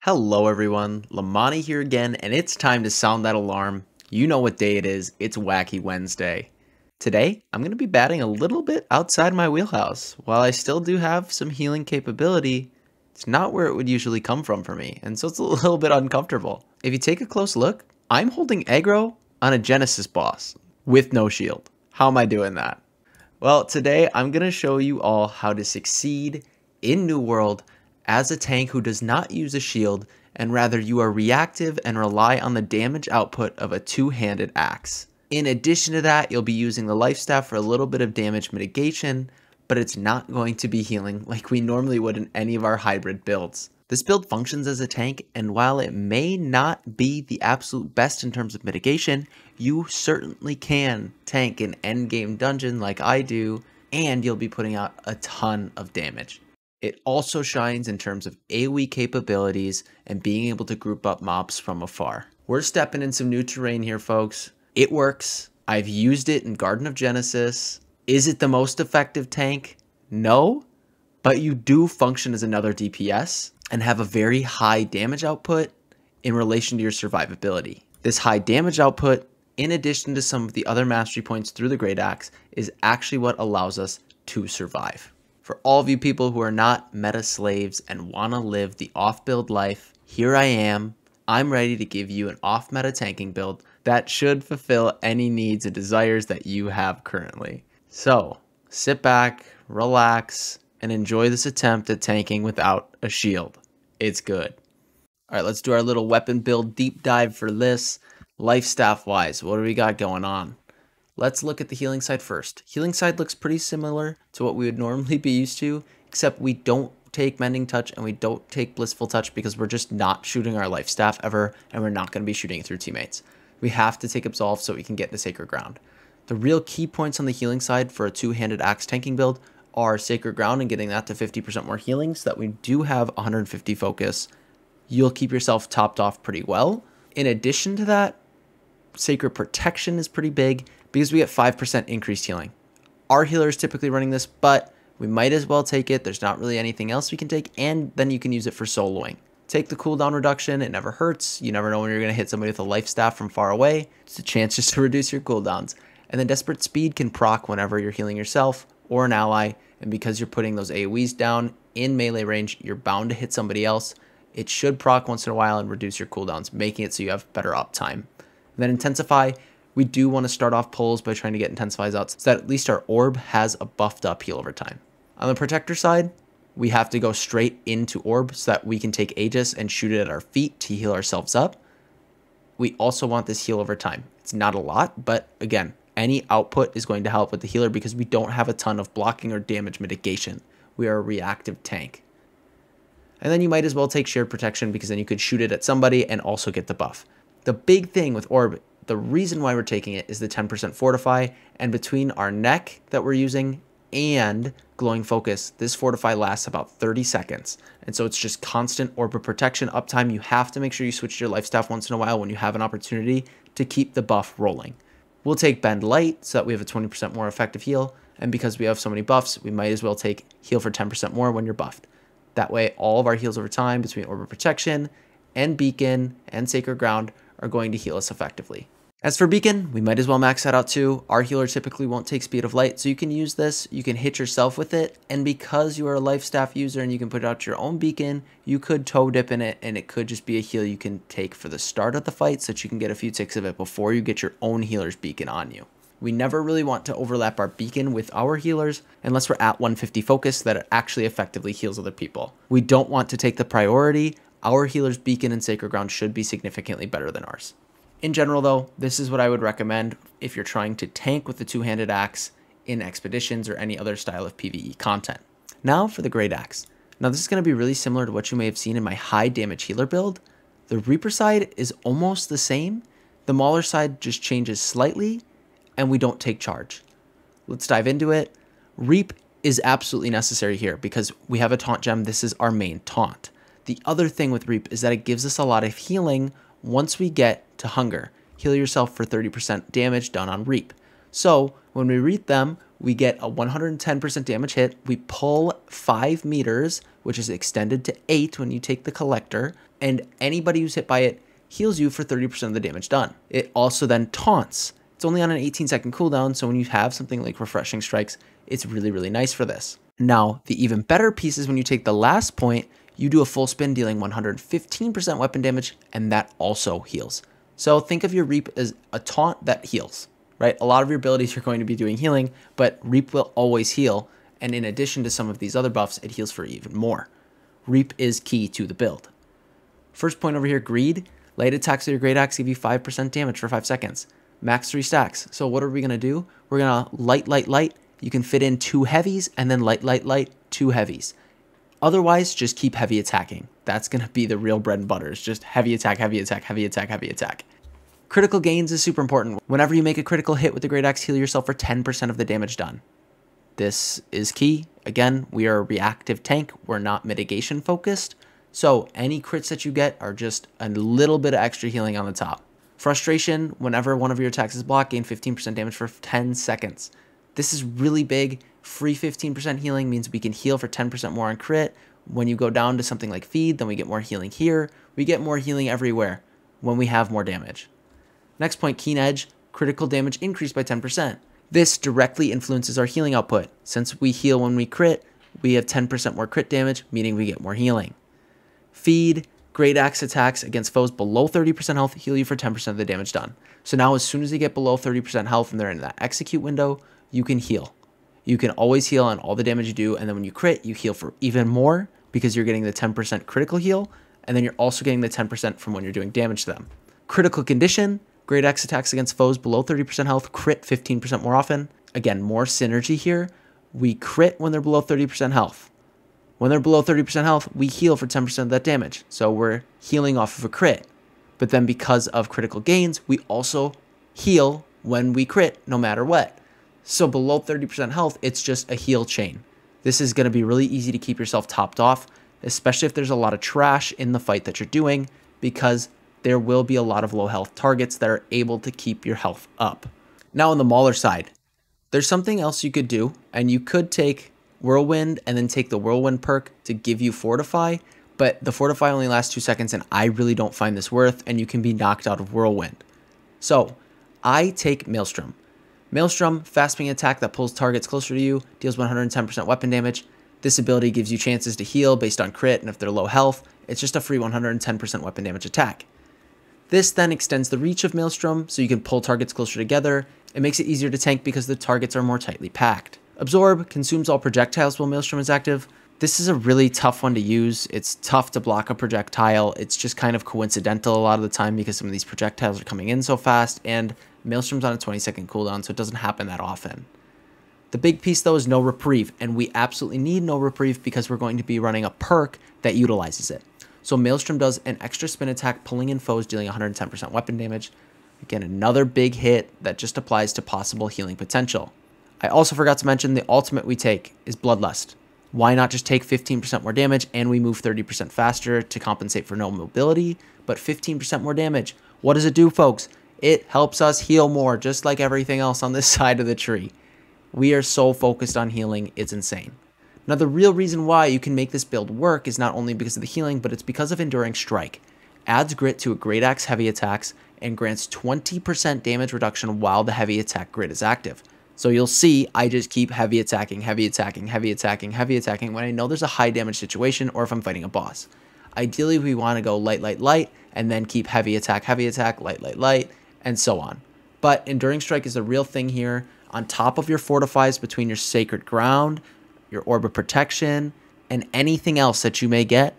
Hello everyone, Lamani here again, and it's time to sound that alarm. You know what day it is, it's Wacky Wednesday. Today, I'm going to be batting a little bit outside my wheelhouse. While I still do have some healing capability, it's not where it would usually come from for me, and so it's a little bit uncomfortable. If you take a close look, I'm holding aggro on a Genesis boss with no shield. How am I doing that? Well, today I'm going to show you all how to succeed in New World as a tank who does not use a shield, and rather you are reactive and rely on the damage output of a two-handed axe. In addition to that, you'll be using the life staff for a little bit of damage mitigation, but it's not going to be healing like we normally would in any of our hybrid builds. This build functions as a tank, and while it may not be the absolute best in terms of mitigation, you certainly can tank an endgame dungeon like I do, and you'll be putting out a ton of damage. It also shines in terms of AoE capabilities and being able to group up mobs from afar. We're stepping in some new terrain here, folks. It works. I've used it in Garden of Genesis. Is it the most effective tank? No, but you do function as another DPS and have a very high damage output in relation to your survivability. This high damage output, in addition to some of the other mastery points through the Great Axe, is actually what allows us to survive. For all of you people who are not meta slaves and want to live the off-build life, here I am. I'm ready to give you an off-meta tanking build that should fulfill any needs and desires that you have currently. So, sit back, relax, and enjoy this attempt at tanking without a shield. It's good. Alright, let's do our little weapon build deep dive for this. Life staff wise, what do we got going on? Let's look at the healing side first. Healing side looks pretty similar to what we would normally be used to, except we don't take Mending Touch and we don't take Blissful Touch because we're just not shooting our life staff ever, and we're not going to be shooting it through teammates. We have to take Absolve so we can get into Sacred Ground. The real key points on the healing side for a two-handed axe tanking build are Sacred Ground and getting that to 50% more healing so that we do have 150 focus. You'll keep yourself topped off pretty well. In addition to that, Sacred Protection is pretty big because we get 5% increased healing. Our healer is typically running this, but we might as well take it. There's not really anything else we can take, and then you can use it for soloing. Take the cooldown reduction. It never hurts. You never know when you're going to hit somebody with a life staff from far away. It's a chance just to reduce your cooldowns. And then Desperate Speed can proc whenever you're healing yourself or an ally, and because you're putting those AoEs down in melee range, you're bound to hit somebody else. It should proc once in a while and reduce your cooldowns, making it so you have better uptime. And then Intensify. We do want to start off pulls by trying to get Intensifies out so that at least our orb has a buffed up heal over time. On the Protector side, we have to go straight into orb so that we can take Aegis and shoot it at our feet to heal ourselves up. We also want this heal over time. It's not a lot, but again, any output is going to help with the healer because we don't have a ton of blocking or damage mitigation. We are a reactive tank. And then you might as well take Shared Protection because then you could shoot it at somebody and also get the buff. The big thing with orb, the reason why we're taking it is the 10% Fortify, and between our neck that we're using and Glowing Focus, this Fortify lasts about 30 seconds. And so it's just constant orb of protection uptime. You have to make sure you switch to your life staff once in a while when you have an opportunity to keep the buff rolling. We'll take Bend Light so that we have a 20% more effective heal, and because we have so many buffs, we might as well take Heal for 10% more when you're buffed. That way, all of our heals over time between Orb of Protection and Beacon and Sacred Ground are going to heal us effectively. As for Beacon, we might as well max that out too. Our healer typically won't take Speed of Light, so you can use this, you can hit yourself with it, and because you are a life staff user and you can put out your own Beacon, you could toe dip in it, and it could just be a heal you can take for the start of the fight so that you can get a few ticks of it before you get your own healer's Beacon on you. We never really want to overlap our Beacon with our healers unless we're at 150 focus so that it actually effectively heals other people. We don't want to take the priority. Our healer's Beacon and Sacred Ground should be significantly better than ours. In general though, this is what I would recommend if you're trying to tank with the two-handed axe in expeditions or any other style of PvE content. Now for the Great Axe. Now this is going to be really similar to what you may have seen in my high damage healer build. The Reaper side is almost the same. The Mauler side just changes slightly and we don't take charge. Let's dive into it. Reap is absolutely necessary here because we have a taunt gem. This is our main taunt. The other thing with Reap is that it gives us a lot of healing once we get to Hunger. Heal yourself for 30% damage done on Reap. So when we reap them, we get a 110% damage hit. We pull 5 meters, which is extended to 8 when you take the Collector, and anybody who's hit by it heals you for 30% of the damage done. It also then taunts. It's only on an 18-second cooldown, so when you have something like Refreshing Strikes, it's really, really nice for this. Now, the even better piece is when you take the last point, you do a full spin dealing 115% weapon damage, and that also heals. So think of your Reap as a taunt that heals, right? A lot of your abilities are going to be doing healing, but Reap will always heal, and in addition to some of these other buffs, it heals for even more. Reap is key to the build. First point over here, Greed. Light attacks with your Great Axe give you 5% damage for 5 seconds. Max 3 stacks. So what are we going to do? We're going to light. You can fit in 2 heavies, and then light, 2 heavies. Otherwise, just keep heavy attacking. That's going to be the real bread and butter. It's just heavy attack. Critical gains is super important. Whenever you make a critical hit with the Great Axe, heal yourself for 10% of the damage done. This is key. Again, we are a reactive tank. We're not mitigation focused. So any crits that you get are just a little bit of extra healing on the top. Frustration, whenever one of your attacks is blocked, gain 15% damage for 10 seconds. This is really big. Free 15% healing means we can heal for 10% more on crit. When you go down to something like Feed, then we get more healing here. We get more healing everywhere when we have more damage. Next point, Keen Edge, critical damage increased by 10%. This directly influences our healing output. Since we heal when we crit, we have 10% more crit damage, meaning we get more healing. Feed, Great Axe attacks against foes below 30% health heal you for 10% of the damage done. So now as soon as they get below 30% health and they're in that execute window, you can heal. You can always heal on all the damage you do, and then when you crit, you heal for even more because you're getting the 10% critical heal, and then you're also getting the 10% from when you're doing damage to them. Critical condition, Great Axe attacks against foes below 30% health, crit 15% more often. Again, more synergy here. We crit when they're below 30% health. When they're below 30% health, we heal for 10% of that damage. So we're healing off of a crit. But then because of critical gains, we also heal when we crit no matter what. So below 30% health, it's just a heal chain. This is going to be really easy to keep yourself topped off, especially if there's a lot of trash in the fight that you're doing, because there will be a lot of low health targets that are able to keep your health up. Now on the Mauler side, there's something else you could do, and you could take Whirlwind and then take the Whirlwind perk to give you Fortify, but the Fortify only lasts 2 seconds, and I really don't find this worth, and you can be knocked out of Whirlwind. So I take Maelstrom. Maelstrom, fast swing attack that pulls targets closer to you, deals 110% weapon damage. This ability gives you chances to heal based on crit, and if they're low health, it's just a free 110% weapon damage attack. This then extends the reach of Maelstrom, so you can pull targets closer together. It makes it easier to tank because the targets are more tightly packed. Absorb consumes all projectiles while Maelstrom is active. This is a really tough one to use. It's tough to block a projectile. It's just kind of coincidental a lot of the time because some of these projectiles are coming in so fast, and Maelstrom's on a 20-second cooldown, so it doesn't happen that often. The big piece, though, is no reprieve, and we absolutely need no reprieve because we're going to be running a perk that utilizes it. So Maelstrom does an extra spin attack, pulling in foes, dealing 110% weapon damage. Again, another big hit that just applies to possible healing potential. I also forgot to mention the ultimate we take is Bloodlust. Why not just take 15% more damage and we move 30% faster to compensate for no mobility, but 15% more damage? What does it do, folks? It helps us heal more, just like everything else on this side of the tree. We are so focused on healing, it's insane. Now, the real reason why you can make this build work is not only because of the healing, but it's because of Enduring Strike. Adds grit to a Great Axe heavy attacks and grants 20% damage reduction while the heavy attack grit is active. So you'll see I just keep heavy attacking when I know there's a high damage situation or if I'm fighting a boss. Ideally, we want to go light, and then keep heavy attack, light, and so on. But Enduring Strike is the real thing here. On top of your fortifies between your Sacred Ground, your Orb of Protection, and anything else that you may get,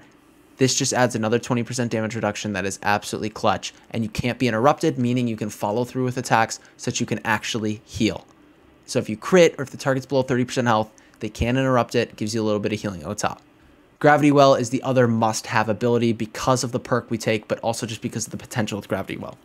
this just adds another 20% damage reduction that is absolutely clutch. And you can't be interrupted, meaning you can follow through with attacks so that you can actually heal. So if you crit or if the target's below 30% health, they can't interrupt it. It gives you a little bit of healing on the top. Gravity Well is the other must-have ability because of the perk we take, but also just because of the potential with Gravity Well.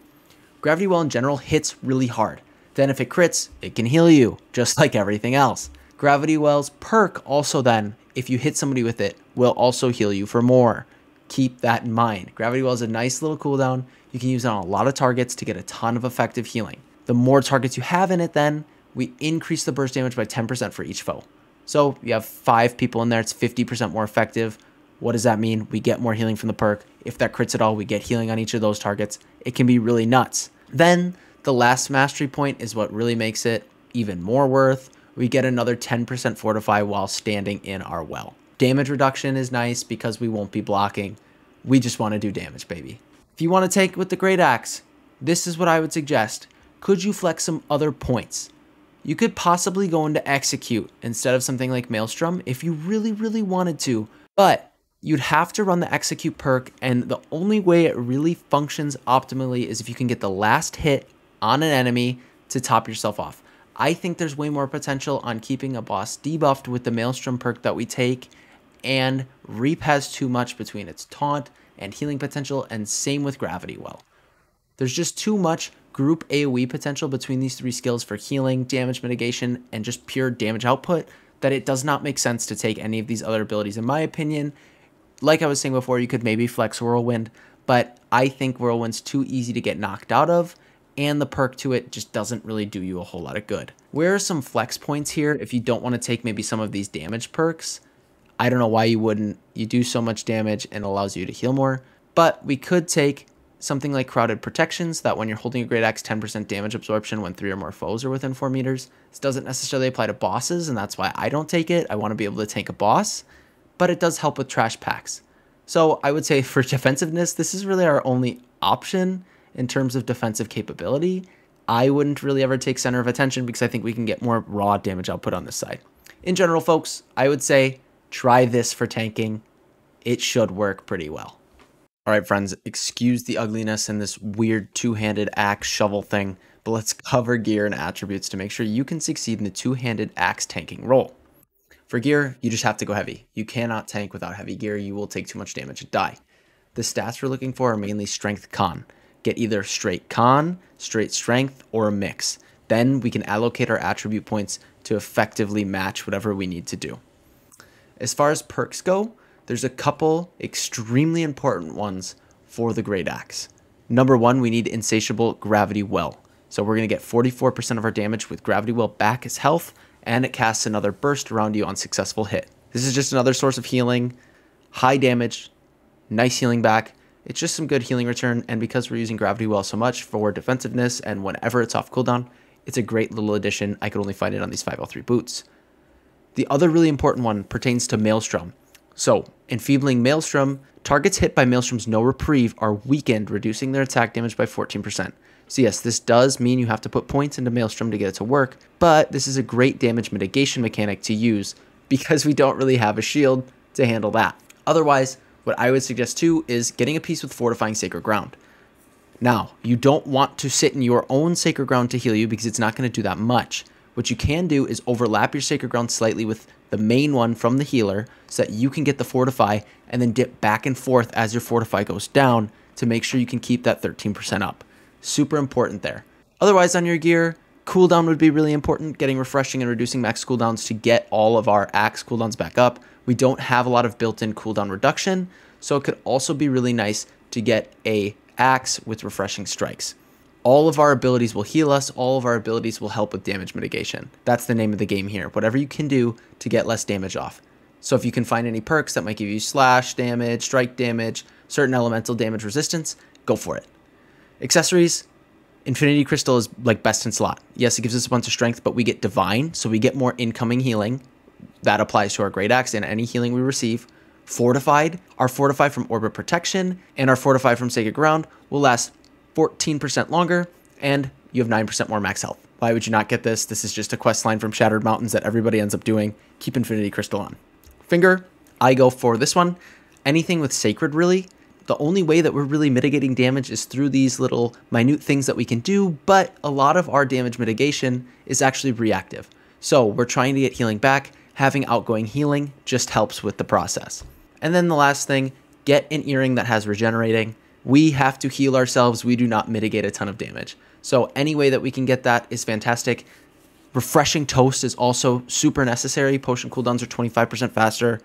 Gravity Well in general hits really hard. Then if it crits, it can heal you, just like everything else. Gravity Well's perk also then, if you hit somebody with it, will also heal you for more. Keep that in mind. Gravity Well is a nice little cooldown. You can use it on a lot of targets to get a ton of effective healing. The more targets you have in it then, we increase the burst damage by 10% for each foe. So you have 5 people in there, it's 50% more effective. What does that mean? We get more healing from the perk. If that crits at all, we get healing on each of those targets. It can be really nuts. Then the last mastery point is what really makes it even more worth. We get another 10% fortify while standing in our well. Damage reduction is nice because we won't be blocking. We just want to do damage, baby. If you want to take with the Great Axe, this is what I would suggest. Could you flex some other points? You could possibly go into Execute instead of something like Maelstrom if you really, really wanted to, but you'd have to run the Execute perk, and the only way it really functions optimally is if you can get the last hit on an enemy to top yourself off. I think there's way more potential on keeping a boss debuffed with the Maelstrom perk that we take, and Reap has too much between its taunt and healing potential, and same with Gravity Well. There's just too much group AoE potential between these three skills for healing, damage mitigation, and just pure damage output that it does not make sense to take any of these other abilities in my opinion. Like I was saying before, you could maybe flex Whirlwind, but I think Whirlwind's too easy to get knocked out of, and the perk to it just doesn't really do you a whole lot of good. Where are some flex points here if you don't want to take maybe some of these damage perks? I don't know why you wouldn't. You do so much damage and allows you to heal more, but we could take something like Crowded Protections, that when you're holding a Great Axe, 10% damage absorption when 3 or more foes are within 4 meters. This doesn't necessarily apply to bosses, and that's why I don't take it. I want to be able to tank a boss, but it does help with trash packs. So I would say for defensiveness, this is really our only option in terms of defensive capability. I wouldn't really ever take Center of Attention because I think we can get more raw damage output on this side. In general, folks, I would say try this for tanking. It should work pretty well. All right, friends, excuse the ugliness and this weird two-handed axe shovel thing, but let's cover gear and attributes to make sure you can succeed in the two-handed axe tanking role. For gear, you just have to go heavy. You cannot tank without heavy gear. You will take too much damage and die. The stats we're looking for are mainly strength con. Get either straight con, straight strength, or a mix. Then we can allocate our attribute points to effectively match whatever we need to do. As far as perks go, there's a couple extremely important ones for the Great Axe. Number one, we need Insatiable Gravity Well. So we're going to get 44% of our damage with Gravity Well back as health, and it casts another burst around you on successful hit. This is just another source of healing, high damage, nice healing back. It's just some good healing return, and because we're using Gravity Well so much for defensiveness and whenever it's off cooldown, it's a great little addition. I could only find it on these 503 boots. The other really important one pertains to Maelstrom. So, Enfeebling Maelstrom, targets hit by Maelstrom's no reprieve are weakened, reducing their attack damage by 14%. So yes, this does mean you have to put points into Maelstrom to get it to work, but this is a great damage mitigation mechanic to use because we don't really have a shield to handle that. Otherwise, what I would suggest too is getting a piece with Fortifying Sacred Ground. Now, you don't want to sit in your own Sacred Ground to heal you because it's not going to do that much. What you can do is overlap your Sacred Ground slightly with the main one from the healer so that you can get the Fortify and then dip back and forth as your Fortify goes down to make sure you can keep that 13% up. Super important there. Otherwise on your gear, cooldown would be really important, getting refreshing and reducing max cooldowns to get all of our axe cooldowns back up. We don't have a lot of built-in cooldown reduction, so it could also be really nice to get a axe with refreshing strikes. All of our abilities will heal us. All of our abilities will help with damage mitigation. That's the name of the game here. Whatever you can do to get less damage off. So if you can find any perks that might give you slash damage, strike damage, certain elemental damage resistance, go for it. Accessories, Infinity Crystal is like best in slot. Yes, it gives us a bunch of strength, but we get Divine, so we get more incoming healing. That applies to our Great Axe and any healing we receive. Fortified, our Fortify from Orbit Protection and our Fortify from Sacred Ground will last 14% longer, and you have 9% more max health. Why would you not get this? This is just a quest line from Shattered Mountains that everybody ends up doing. Keep Infinity Crystal on. Finger, I go for this one. Anything with Sacred, really. The only way that we're really mitigating damage is through these little minute things that we can do, but a lot of our damage mitigation is actually reactive. So we're trying to get healing back. Having outgoing healing just helps with the process. And then the last thing, get an earring that has regenerating. We have to heal ourselves. We do not mitigate a ton of damage. So any way that we can get that is fantastic. Refreshing Toast is also super necessary. Potion cooldowns are 25% faster.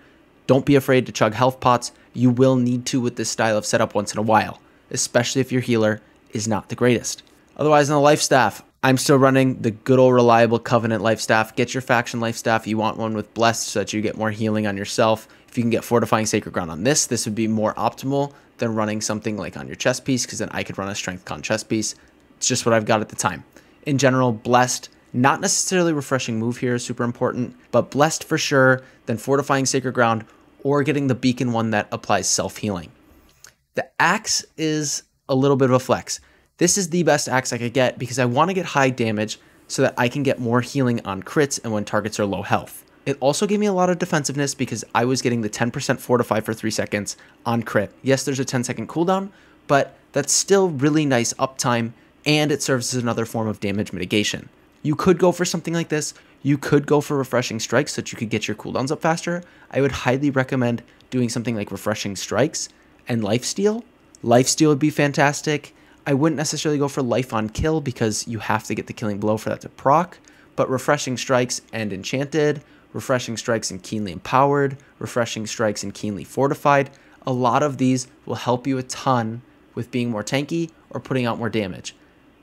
Don't be afraid to chug health pots. You will need to with this style of setup once in a while, especially if your healer is not the greatest. Otherwise, on the life staff, I'm still running the good old reliable Covenant life staff. Get your faction life staff. You want one with Blessed so that you get more healing on yourself. If If you can get Fortifying Sacred Ground on this, this would be more optimal than running something like on your chest piece, because then I could run a Strength Con chest piece. It's just what I've got at the time. In general, Blessed, not necessarily Refreshing Move here is super important, but Blessed for sure, then Fortifying Sacred Ground, or getting the Beacon one that applies self-healing. The axe is a little bit of a flex. This is the best axe I could get because I want to get high damage so that I can get more healing on crits and when targets are low health. It also gave me a lot of defensiveness because I was getting the 10% fortify for 3 seconds on crit. Yes, there's a 10-second cooldown, but that's still really nice uptime, and it serves as another form of damage mitigation. You could go for something like this. You could go for Refreshing Strikes so that you could get your cooldowns up faster. I would highly recommend doing something like Refreshing Strikes and Lifesteal. Lifesteal would be fantastic. I wouldn't necessarily go for Life on Kill because you have to get the killing blow for that to proc, but Refreshing Strikes and Enchanted, Refreshing Strikes and Keenly Empowered, Refreshing Strikes and Keenly Fortified. A lot of these will help you a ton with being more tanky or putting out more damage.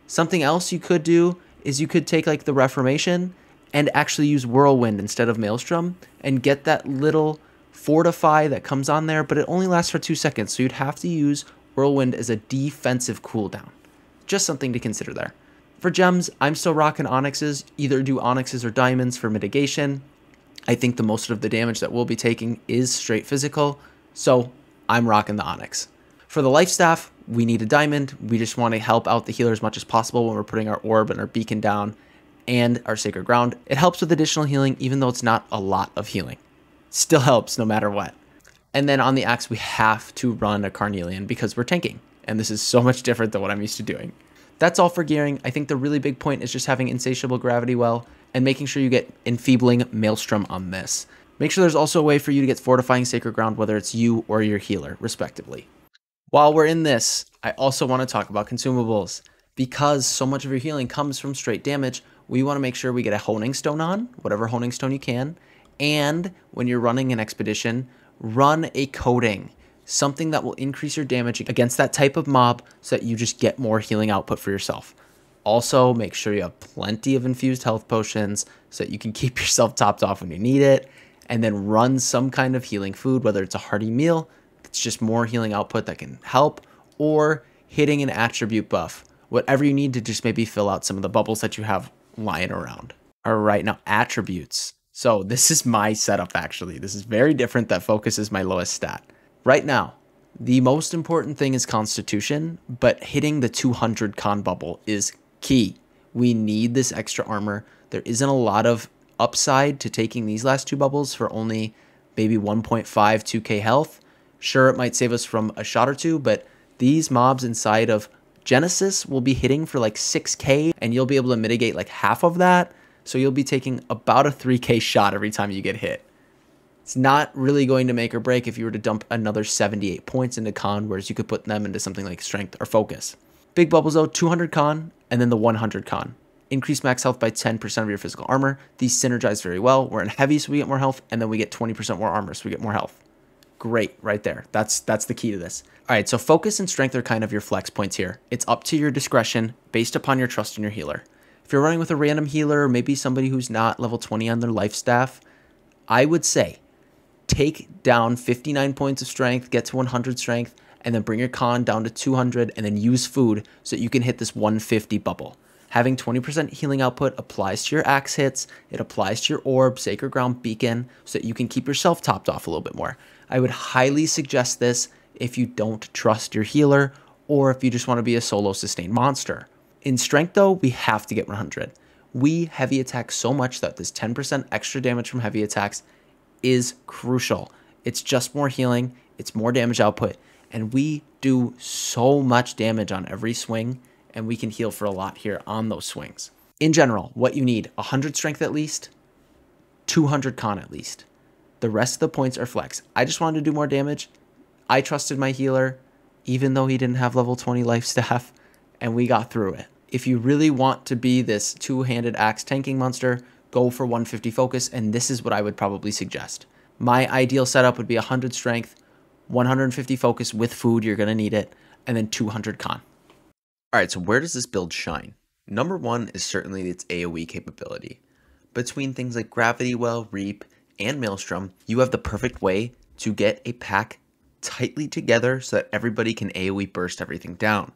Something else you could do is you could take like the Reformation and actually use Whirlwind instead of Maelstrom and get that little Fortify that comes on there, but it only lasts for 2 seconds, so you'd have to use Whirlwind as a defensive cooldown. Just something to consider there. For gems, I'm still rocking Onyxes. Either do Onyxes or Diamonds for mitigation. I think the most of the damage that we'll be taking is straight physical, so I'm rocking the Onyx. For the Life Staff, we need a Diamond. We just want to help out the healer as much as possible when we're putting our Orb and our Beacon down and our Sacred Ground. It helps with additional healing, even though it's not a lot of healing. Still helps no matter what. And then on the axe, we have to run a Carnelian because we're tanking, and this is so much different than what I'm used to doing. That's all for gearing. I think the really big point is just having Insatiable Gravity Well and making sure you get Enfeebling Maelstrom on this. Make sure there's also a way for you to get Fortifying Sacred Ground, whether it's you or your healer, respectively. While we're in this, I also want to talk about consumables. Because so much of your healing comes from straight damage, we want to make sure we get a Honing Stone on, whatever Honing Stone you can, and when you're running an expedition, run a coating, something that will increase your damage against that type of mob so that you just get more healing output for yourself. Also, make sure you have plenty of infused health potions so that you can keep yourself topped off when you need it, and then run some kind of healing food, whether it's a hearty meal, it's just more healing output that can help, or hitting an attribute buff, whatever you need to just maybe fill out some of the bubbles that you have lying around. All right, now attributes. So this is my setup actually. This is very different. That focus is my lowest stat. Right now, the most important thing is Constitution, but hitting the 200 con bubble is key. We need this extra armor. There isn't a lot of upside to taking these last 2 bubbles for only maybe 1.5, 2k health. Sure, it might save us from a shot or 2, but these mobs inside of Genesis will be hitting for like 6k, and you'll be able to mitigate like half of that. So you'll be taking about a 3k shot every time you get hit. It's not really going to make or break if you were to dump another 78 points into con, whereas you could put them into something like strength or focus. Big bubbles though, 200 con, and then the 100 con. Increase max health by 10% of your physical armor. These synergize very well. We're in heavy, so we get more health, and then we get 20% more armor, so we get more health. Great, right there. That's the key to this. All right, so focus and strength are kind of your flex points here. It's up to your discretion based upon your trust in your healer. If you're running with a random healer, or maybe somebody who's not level 20 on their life staff, I would say take down 59 points of strength, get to 100 strength, and then bring your con down to 200, and then use food so that you can hit this 150 bubble. Having 20% healing output applies to your axe hits, it applies to your orb, Sacred Ground, Beacon, so that you can keep yourself topped off a little bit more. I would highly suggest this if you don't trust your healer, or if you just want to be a solo sustained monster. In strength though, we have to get 100. We heavy attack so much that this 10% extra damage from heavy attacks is crucial. It's just more healing, it's more damage output, and we do so much damage on every swing, and we can heal for a lot here on those swings. In general, what you need, 100 strength at least, 200 con at least. The rest of the points are flex. I just wanted to do more damage. I trusted my healer, even though he didn't have level 20 life staff, and we got through it. If you really want to be this two-handed axe tanking monster, go for 150 focus, and this is what I would probably suggest. My ideal setup would be 100 strength, 150 focus with food, you're going to need it, and then 200 con. All right, so where does this build shine? Number one is certainly its AoE capability. Between things like Gravity Well, Reap, and Maelstrom, you have the perfect way to get a pack tightly together so that everybody can AoE burst everything down.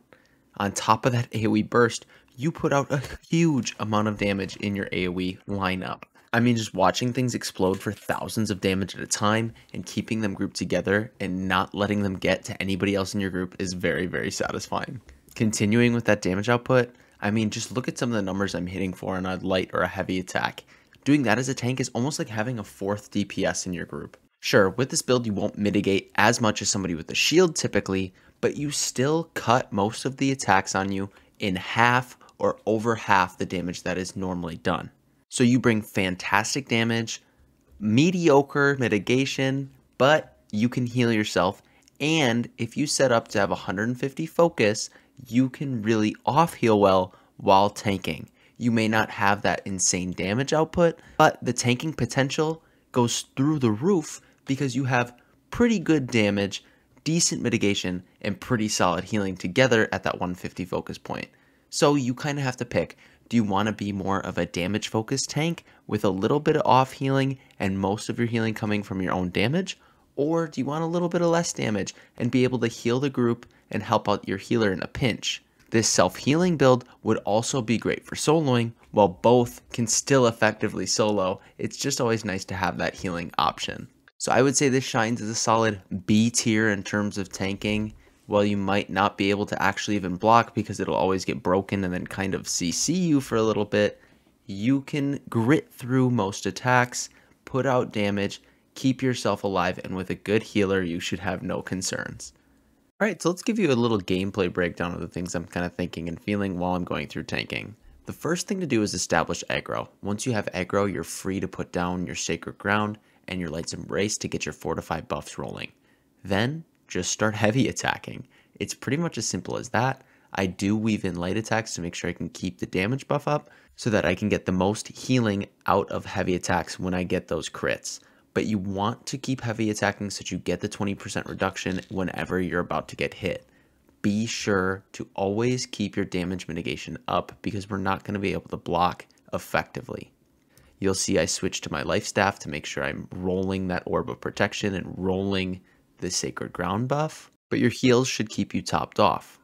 On top of that AoE burst, you put out a huge amount of damage in your AoE lineup. I mean, just watching things explode for thousands of damage at a time and keeping them grouped together and not letting them get to anybody else in your group is very, very satisfying. Continuing with that damage output, I mean, just look at some of the numbers I'm hitting for on a light or a heavy attack. Doing that as a tank is almost like having a 4th DPS in your group. Sure, with this build you won't mitigate as much as somebody with a shield typically, but you still cut most of the attacks on you in half or over half the damage that is normally done. So you bring fantastic damage, mediocre mitigation, but you can heal yourself, and if you set up to have 150 focus, you can really off heal well while tanking. You may not have that insane damage output, but the tanking potential goes through the roof because you have pretty good damage, decent mitigation, and pretty solid healing together at that 150 focus point. So you kind of have to pick. Do you want to be more of a damage focused tank with a little bit of off healing and most of your healing coming from your own damage? Or do you want a little bit of less damage and be able to heal the group and help out your healer in a pinch? This self-healing build would also be great for soloing. While both can still effectively solo, it's just always nice to have that healing option. So I would say this shines as a solid B tier in terms of tanking. While you might not be able to actually even block because it'll always get broken and then kind of CC you for a little bit, you can grit through most attacks, put out damage, keep yourself alive, and with a good healer, you should have no concerns. Alright, so let's give you a little gameplay breakdown of the things I'm kind of thinking and feeling while I'm going through tanking. The first thing to do is establish aggro. Once you have aggro, you're free to put down your Sacred Ground and your Light's Embrace to get your Fortify buffs rolling. Then, just start heavy attacking. It's pretty much as simple as that. I do weave in light attacks to make sure I can keep the damage buff up so that I can get the most healing out of heavy attacks when I get those crits. But you want to keep heavy attacking so that you get the 20% reduction whenever you're about to get hit. Be sure to always keep your damage mitigation up because we're not going to be able to block effectively. You'll see I switch to my life staff to make sure I'm rolling that orb of protection and rolling the Sacred Ground buff, but your heals should keep you topped off.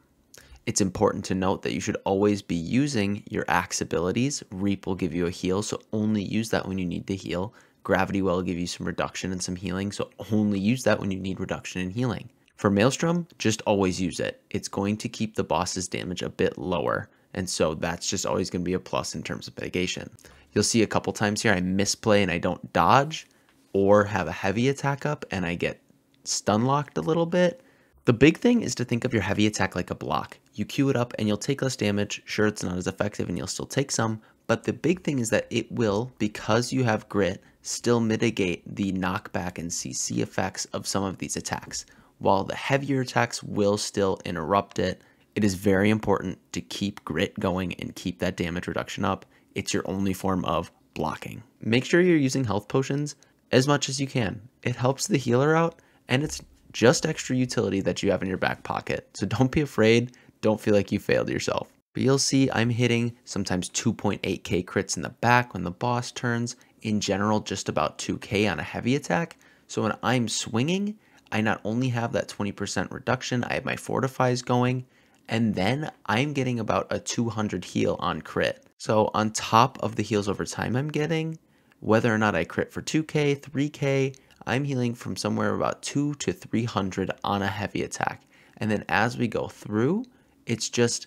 It's important to note that you should always be using your axe abilities. Reap will give you a heal, so only use that when you need to heal. Gravity Well will give you some reduction and some healing, so only use that when you need reduction and healing. For Maelstrom, just always use it. It's going to keep the boss's damage a bit lower, and so that's just always going to be a plus in terms of mitigation. You'll see a couple times here I misplay and I don't dodge, or have a heavy attack up and I get stun locked a little bit. The big thing is to think of your heavy attack like a block. You queue it up and you'll take less damage. Sure, it's not as effective and you'll still take some, but the big thing is that it will, because you have grit, still mitigate the knockback and CC effects of some of these attacks. While the heavier attacks will still interrupt it, it is very important to keep grit going and keep that damage reduction up. It's your only form of blocking. Make sure you're using health potions as much as you can. It helps the healer out, and it's just extra utility that you have in your back pocket. So don't be afraid. Don't feel like you failed yourself. But you'll see I'm hitting sometimes 2.8k crits in the back when the boss turns. In general, just about 2k on a heavy attack. So when I'm swinging, I not only have that 20% reduction, I have my fortifies going, and then I'm getting about a 200 heal on crit. So on top of the heals over time I'm getting, whether or not I crit for 2k, 3k, I'm healing from somewhere about 2 to 300 on a heavy attack. And then as we go through, it's just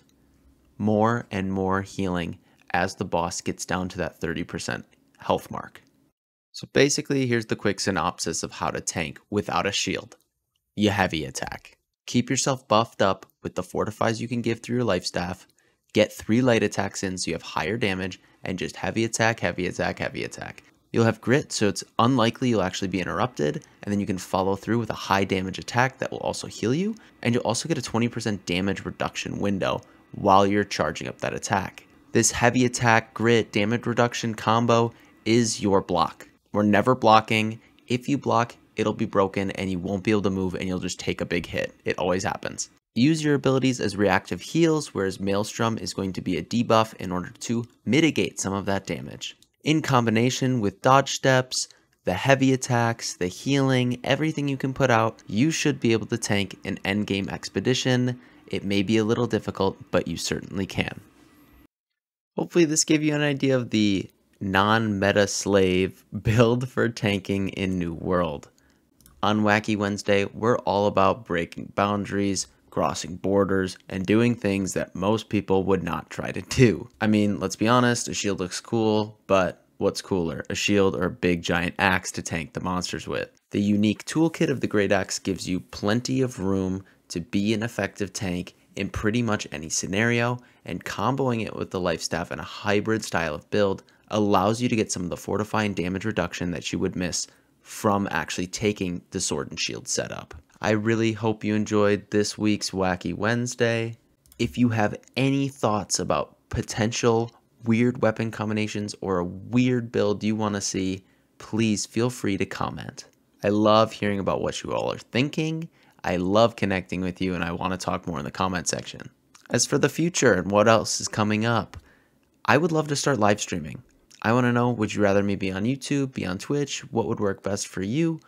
more and more healing as the boss gets down to that 30% health mark. So basically, here's the quick synopsis of how to tank without a shield. You heavy attack. Keep yourself buffed up with the fortifies you can give through your life staff. Get 3 light attacks in so you have higher damage, and just heavy attack, heavy attack, heavy attack. You'll have grit, so it's unlikely you'll actually be interrupted, and then you can follow through with a high damage attack that will also heal you, and you'll also get a 20% damage reduction window while you're charging up that attack. This heavy attack, grit, damage reduction combo is your block. We're never blocking. If you block, it'll be broken and you won't be able to move and you'll just take a big hit. It always happens. Use your abilities as reactive heals, whereas Maelstrom is going to be a debuff in order to mitigate some of that damage. In combination with dodge steps, the heavy attacks, the healing, everything you can put out, you should be able to tank an endgame expedition. It may be a little difficult, but you certainly can. Hopefully this gave you an idea of the non-meta slave build for tanking in New World. On Whacky Wednesday, we're all about breaking boundaries, crossing borders, and doing things that most people would not try to do. I mean, let's be honest, a shield looks cool, but what's cooler, a shield or a big giant axe to tank the monsters with? The unique toolkit of the Great Axe gives you plenty of room to be an effective tank in pretty much any scenario, and comboing it with the life staff in a hybrid style of build allows you to get some of the fortifying damage reduction that you would miss from actually taking the sword and shield setup. I really hope you enjoyed this week's Whacky Wednesday. If you have any thoughts about potential weird weapon combinations or a weird build you want to see, please feel free to comment. I love hearing about what you all are thinking. I love connecting with you, and I want to talk more in the comment section. As for the future and what else is coming up, I would love to start live streaming. I want to know, would you rather me be on YouTube, be on Twitch? What would work best for you?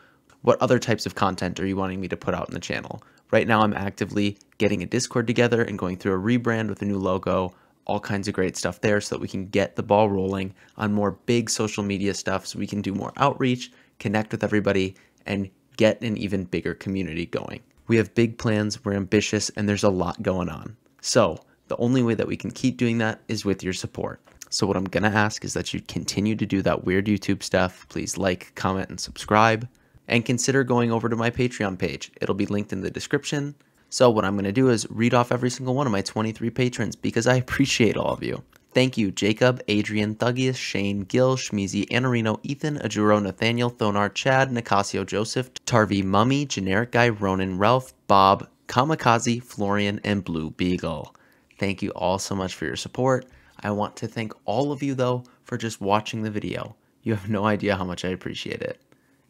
What other types of content are you wanting me to put out in the channel? Right now I'm actively getting a Discord together and going through a rebrand with a new logo, all kinds of great stuff there so that we can get the ball rolling on more big social media stuff so we can do more outreach, connect with everybody, and get an even bigger community going. We have big plans, we're ambitious, and there's a lot going on. So the only way that we can keep doing that is with your support. So what I'm going to ask is that you continue to do that weird YouTube stuff. Please like, comment, and subscribe. And consider going over to my Patreon page. It'll be linked in the description. So what I'm going to do is read off every single one of my 23 patrons because I appreciate all of you. Thank you, Jacob, Adrian, Thuggius, Shane, Gil, Schmeezy, Anarino, Ethan, Ajuro, Nathaniel, Thonar, Chad, Nicasio, Joseph, Tarvi, Mummy, Generic Guy, Ronan, Ralph, Bob, Kamikaze, Florian, and Blue Beagle. Thank you all so much for your support. I want to thank all of you, though, for just watching the video. You have no idea how much I appreciate it.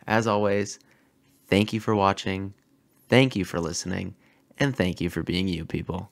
As always, thank you for watching, thank you for listening, and thank you for being you, people.